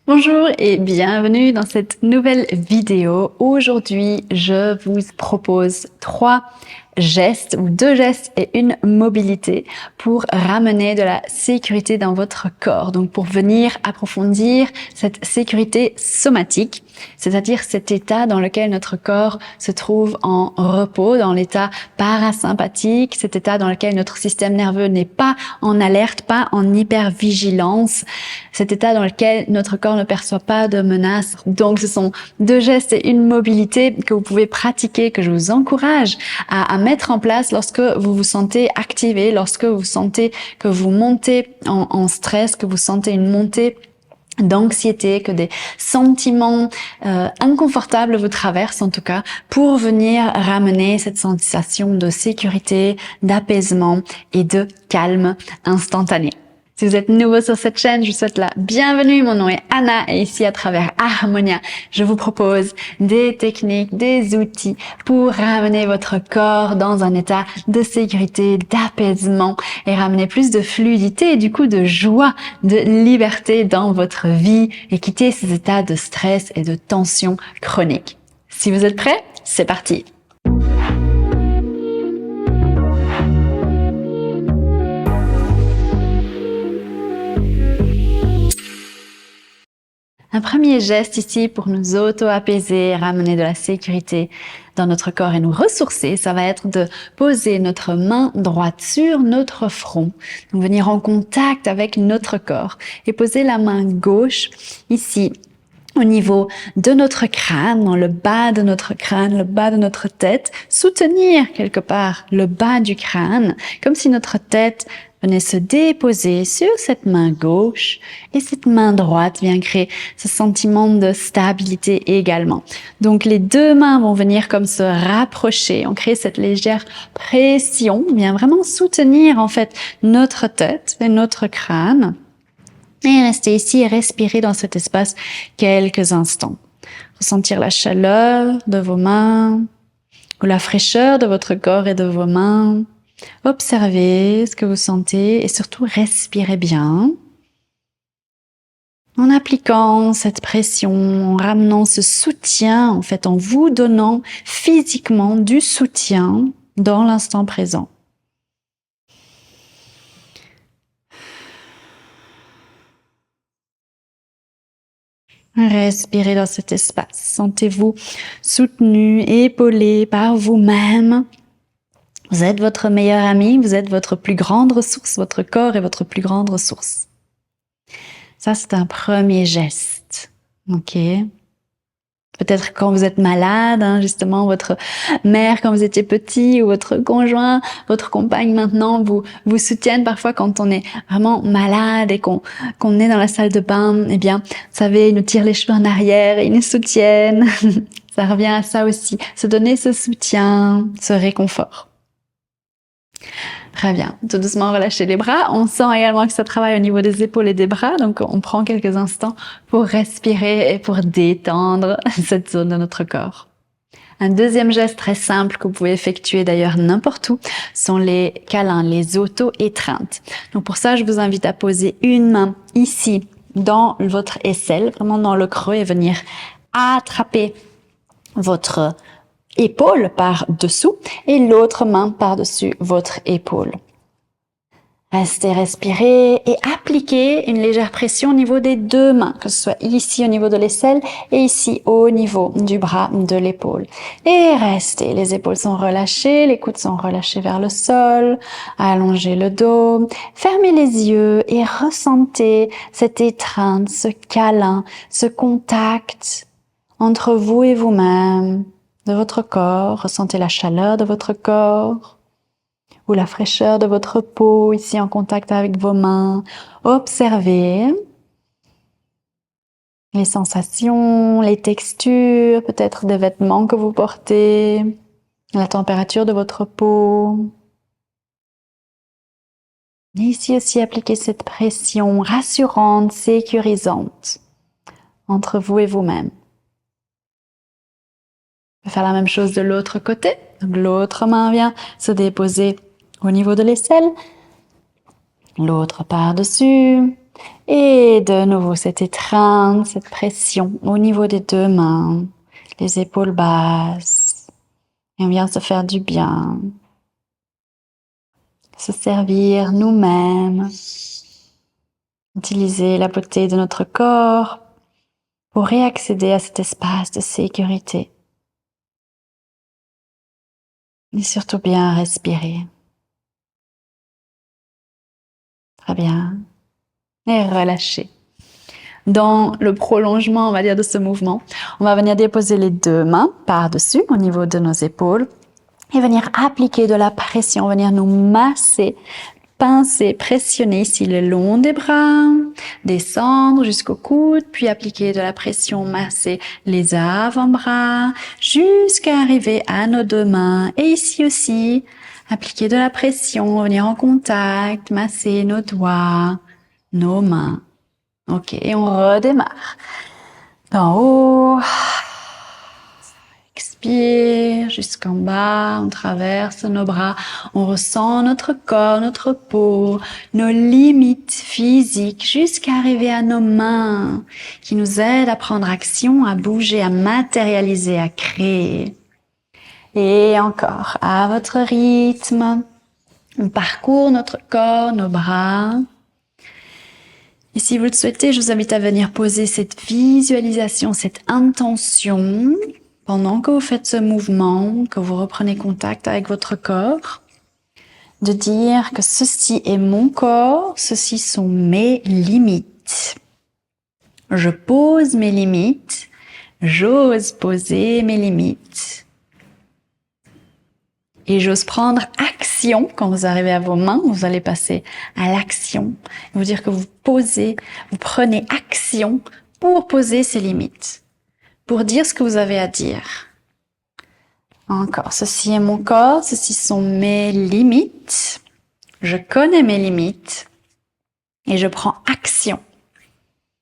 Bonjour et bienvenue dans cette nouvelle vidéo. Aujourd'hui, je vous propose 3 gestes ou 2 gestes et une mobilité pour ramener de la sécurité dans votre corps. Donc pour venir approfondir cette sécurité somatique, c'est-à-dire cet état dans lequel notre corps se trouve en repos, dans l'état parasympathique, cet état dans lequel notre système nerveux n'est pas en alerte, pas en hypervigilance, cet état dans lequel notre corps ne perçoit pas de menaces. Donc ce sont 2 gestes et une mobilité que vous pouvez pratiquer, que je vous encourage à mettre en place lorsque vous vous sentez activé, lorsque vous sentez que vous montez en stress, que vous sentez une montée d'anxiété, que des sentiments inconfortables vous traversent en tout cas, pour venir ramener cette sensation de sécurité, d'apaisement et de calme instantané. Si vous êtes nouveau sur cette chaîne, je vous souhaite la bienvenue. Mon nom est Anna et ici, à travers Harmonia, je vous propose des techniques, des outils pour ramener votre corps dans un état de sécurité, d'apaisement et ramener plus de fluidité et du coup de joie, de liberté dans votre vie et quitter ces états de stress et de tension chronique. Si vous êtes prêts, c'est parti! Un premier geste ici pour nous auto-apaiser, ramener de la sécurité dans notre corps et nous ressourcer, ça va être de poser notre main droite sur notre front, donc venir en contact avec notre corps et poser la main gauche ici au niveau de notre crâne, dans le bas de notre crâne, le bas de notre tête, soutenir quelque part le bas du crâne, comme si notre tête venait se déposer sur cette main gauche et cette main droite vient créer ce sentiment de stabilité également. Donc les deux mains vont venir comme se rapprocher, on crée cette légère pression, on vient vraiment soutenir en fait notre tête et notre crâne. Et restez ici et respirez dans cet espace quelques instants. Ressentir la chaleur de vos mains ou la fraîcheur de votre corps et de vos mains. Observez ce que vous sentez et surtout respirez bien. En appliquant cette pression, en ramenant ce soutien, en fait, en vous donnant physiquement du soutien dans l'instant présent. Respirez dans cet espace. Sentez-vous soutenu, épaulé par vous-même. Vous êtes votre meilleur ami, vous êtes votre plus grande ressource, votre corps est votre plus grande ressource. Ça, c'est un premier geste. Ok? Peut-être quand vous êtes malade, justement, votre mère quand vous étiez petit ou votre conjoint, votre compagne maintenant vous soutiennent parfois quand on est vraiment malade et qu'on est dans la salle de bain. Eh bien, vous savez, ils nous tirent les cheveux en arrière et ils nous soutiennent. Ça revient à ça aussi, se donner ce soutien, ce réconfort. Très bien. Tout doucement, relâchez les bras. On sent également que ça travaille au niveau des épaules et des bras. Donc, on prend quelques instants pour respirer et pour détendre cette zone de notre corps. Un deuxième geste très simple que vous pouvez effectuer d'ailleurs n'importe où sont les câlins, les auto-étreintes. Donc, pour ça, je vous invite à poser une main ici dans votre aisselle, vraiment dans le creux et venir attraper votre épaule par-dessous et l'autre main par-dessus votre épaule. Restez respirer et appliquez une légère pression au niveau des deux mains, que ce soit ici au niveau de l'aisselle et ici au niveau du bras, de l'épaule. Et restez, les épaules sont relâchées, les coudes sont relâchés vers le sol, allongez le dos, fermez les yeux et ressentez cette étreinte, ce câlin, ce contact entre vous et vous-même, de votre corps, ressentez la chaleur de votre corps ou la fraîcheur de votre peau ici en contact avec vos mains. Observez les sensations, les textures, peut-être des vêtements que vous portez, la température de votre peau. Et ici aussi, appliquez cette pression rassurante, sécurisante entre vous et vous-même. On peut faire la même chose de l'autre côté. Donc l'autre main vient se déposer au niveau de l'aisselle. L'autre par-dessus. Et de nouveau, cette étreinte, cette pression au niveau des deux mains, les épaules basses. Et on vient se faire du bien. Se servir nous-mêmes. Utiliser la beauté de notre corps pour réaccéder à cet espace de sécurité. Et surtout bien respirer. Très bien. Et relâcher. Dans le prolongement, on va dire, de ce mouvement, on va venir déposer les deux mains par-dessus, au niveau de nos épaules, et venir appliquer de la pression, venir nous masser, pincer, pressionner ici le long des bras, descendre jusqu'au coude, puis appliquer de la pression, masser les avant-bras, jusqu'à arriver à nos deux mains. Et ici aussi, appliquer de la pression, venir en contact, masser nos doigts, nos mains. Ok, et on redémarre. D'en haut, expire jusqu'en bas, on traverse nos bras, on ressent notre corps, notre peau, nos limites physiques jusqu'à arriver à nos mains qui nous aident à prendre action, à bouger, à matérialiser, à créer. Et encore, à votre rythme, on parcourt notre corps, nos bras. Et si vous le souhaitez, je vous invite à venir poser cette visualisation, cette intention pendant que vous faites ce mouvement, que vous reprenez contact avec votre corps, de dire que ceci est mon corps, ceci sont mes limites. Je pose mes limites, j'ose poser mes limites. Et j'ose prendre action. Quand vous arrivez à vos mains, vous allez passer à l'action. Vous dire que vous posez, vous prenez action pour poser ces limites. Pour dire ce que vous avez à dire. Encore, ceci est mon corps, ceci sont mes limites. Je connais mes limites. Et je prends action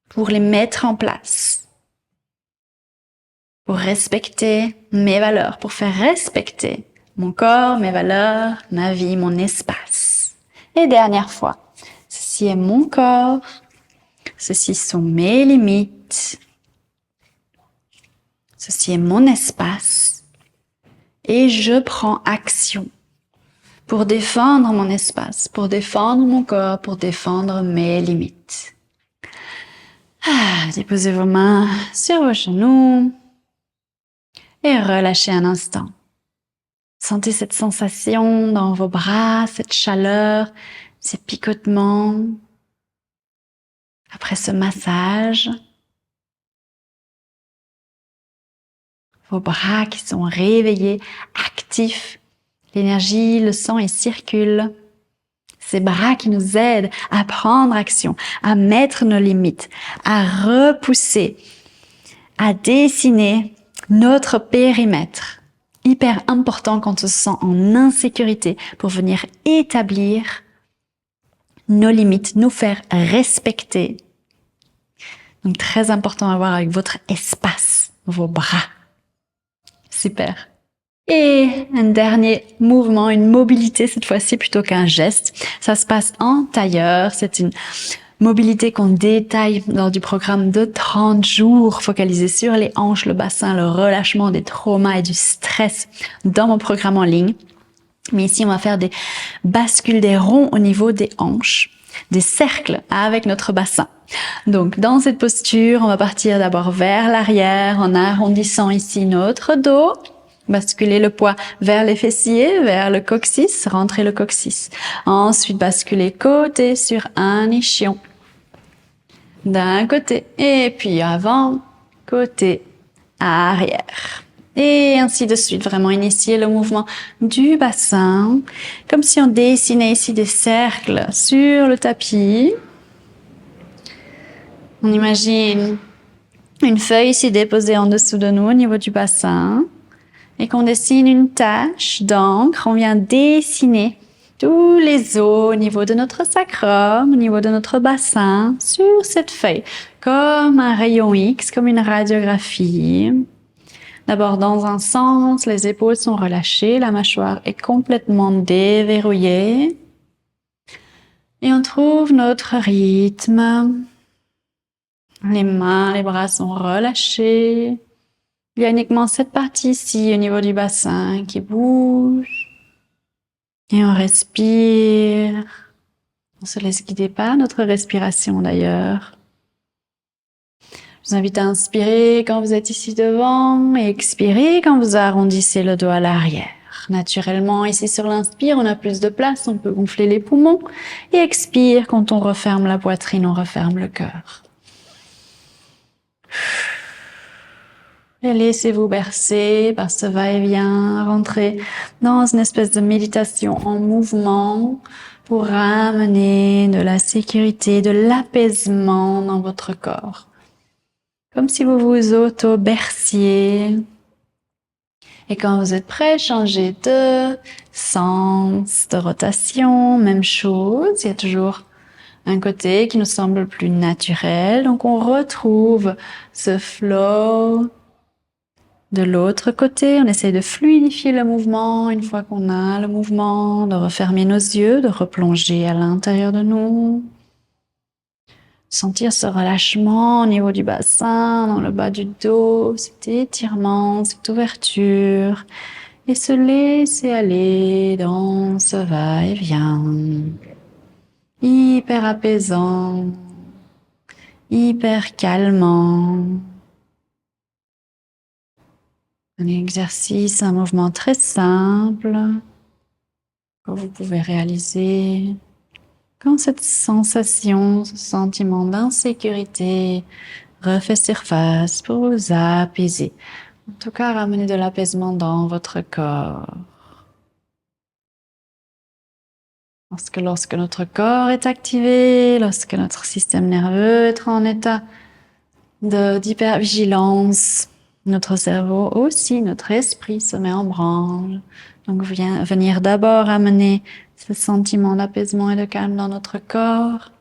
pour les mettre en place. Pour respecter mes valeurs, pour faire respecter mon corps, mes valeurs, ma vie, mon espace. Et dernière fois, ceci est mon corps, ceci sont mes limites, ceci est mon espace et je prends action pour défendre mon espace, pour défendre mon corps, pour défendre mes limites. Déposez vos mains sur vos genoux et relâchez un instant. Sentez cette sensation dans vos bras, cette chaleur, ces picotements. Après ce massage, vos bras qui sont réveillés, actifs, l'énergie, le sang y circule. Ces bras qui nous aident à prendre action, à mettre nos limites, à repousser, à dessiner notre périmètre. Hyper important quand on se sent en insécurité pour venir établir nos limites, nous faire respecter. Donc très important à voir avec votre espace, vos bras. Super. Et un dernier mouvement, une mobilité cette fois-ci plutôt qu'un geste. Ça se passe en tailleur. C'est une mobilité qu'on détaille lors du programme de 30 jours focalisé sur les hanches, le bassin, le relâchement des traumas et du stress dans mon programme en ligne. Mais ici, on va faire des bascules, des ronds au niveau des hanches, des cercles avec notre bassin. Donc, dans cette posture, on va partir d'abord vers l'arrière en arrondissant ici notre dos. Basculer le poids vers les fessiers, vers le coccyx, rentrer le coccyx. Ensuite, basculer côté sur un ischion. D'un côté, et puis avant, côté, arrière. Et ainsi de suite, vraiment initier le mouvement du bassin, comme si on dessinait ici des cercles sur le tapis. On imagine une feuille ici déposée en dessous de nous au niveau du bassin. Et qu'on dessine une tache d'encre, on vient dessiner tous les os au niveau de notre sacrum, au niveau de notre bassin, sur cette feuille, comme un rayon X, comme une radiographie. D'abord dans un sens, les épaules sont relâchées, la mâchoire est complètement déverrouillée. Et on trouve notre rythme. Les mains, les bras sont relâchés. Il y a uniquement cette partie ici au niveau du bassin qui bouge. Et on respire. On se laisse guider par notre respiration d'ailleurs. Je vous invite à inspirer quand vous êtes ici devant et expirer quand vous arrondissez le dos à l'arrière. Naturellement, ici sur l'inspire, on a plus de place, on peut gonfler les poumons. Et expire, quand on referme la poitrine, on referme le cœur. Et laissez-vous bercer par ce va-et-vient, rentrer dans une espèce de méditation en mouvement pour ramener de la sécurité, de l'apaisement dans votre corps. Comme si vous vous auto-berciez. Et quand vous êtes prêt, changez de sens, de rotation, même chose. Il y a toujours un côté qui nous semble plus naturel. Donc on retrouve ce flow. De l'autre côté, on essaie de fluidifier le mouvement une fois qu'on a le mouvement, de refermer nos yeux, de replonger à l'intérieur de nous. Sentir ce relâchement au niveau du bassin, dans le bas du dos, cet étirement, cette ouverture. Et se laisser aller dans ce va-et-vient. Hyper apaisant, hyper calmant. Un exercice, un mouvement très simple que vous pouvez réaliser quand cette sensation, ce sentiment d'insécurité refait surface pour vous apaiser. En tout cas, ramenez de l'apaisement dans votre corps. Parce que lorsque notre corps est activé, lorsque notre système nerveux est en état d'hypervigilance, notre cerveau aussi, notre esprit se met en branle. Donc venir d'abord amener ce sentiment d'apaisement et de calme dans notre corps,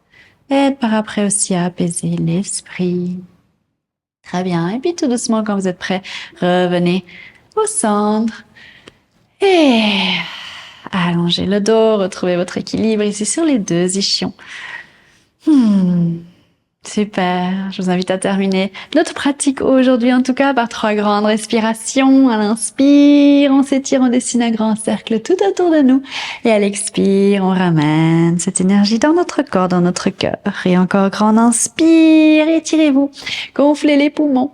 et par après aussi à apaiser l'esprit. Très bien. Et puis tout doucement, quand vous êtes prêts, revenez au centre et allongez le dos, retrouvez votre équilibre ici sur les deux ischions. Super, je vous invite à terminer notre pratique aujourd'hui en tout cas par 3 grandes respirations. À l'inspire, on s'étire, on dessine un grand cercle tout autour de nous. Et à l'expire, on ramène cette énergie dans notre corps, dans notre cœur. Et encore grand inspire, étirez-vous, gonflez les poumons.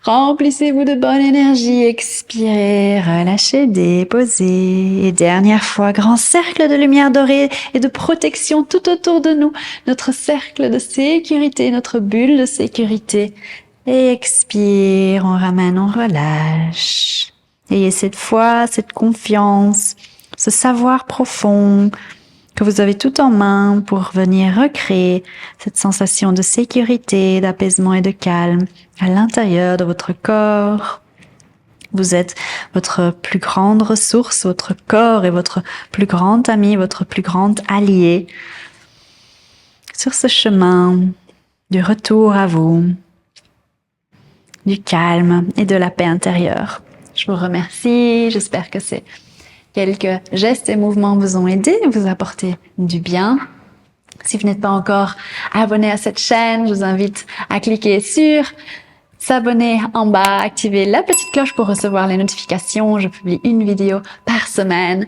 Remplissez-vous de bonne énergie, expirez, relâchez, déposez. Et dernière fois, grand cercle de lumière dorée et de protection tout autour de nous. Notre cercle de sécurité, notre bulle de sécurité. Et expire, on ramène, on relâche. Ayez cette foi, cette confiance, ce savoir profond que vous avez tout en main pour venir recréer cette sensation de sécurité, d'apaisement et de calme à l'intérieur de votre corps. Vous êtes votre plus grande ressource, votre corps est votre plus grand ami, votre plus grand allié sur ce chemin du retour à vous, du calme et de la paix intérieure. Je vous remercie, j'espère que ces quelques gestes et mouvements vous ont aidé, vous apporté du bien. Si vous n'êtes pas encore abonné à cette chaîne, je vous invite à cliquer sur s'abonner en bas, activer la petite cloche pour recevoir les notifications. Je publie une vidéo par semaine.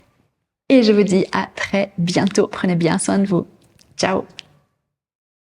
Et je vous dis à très bientôt. Prenez bien soin de vous. Ciao!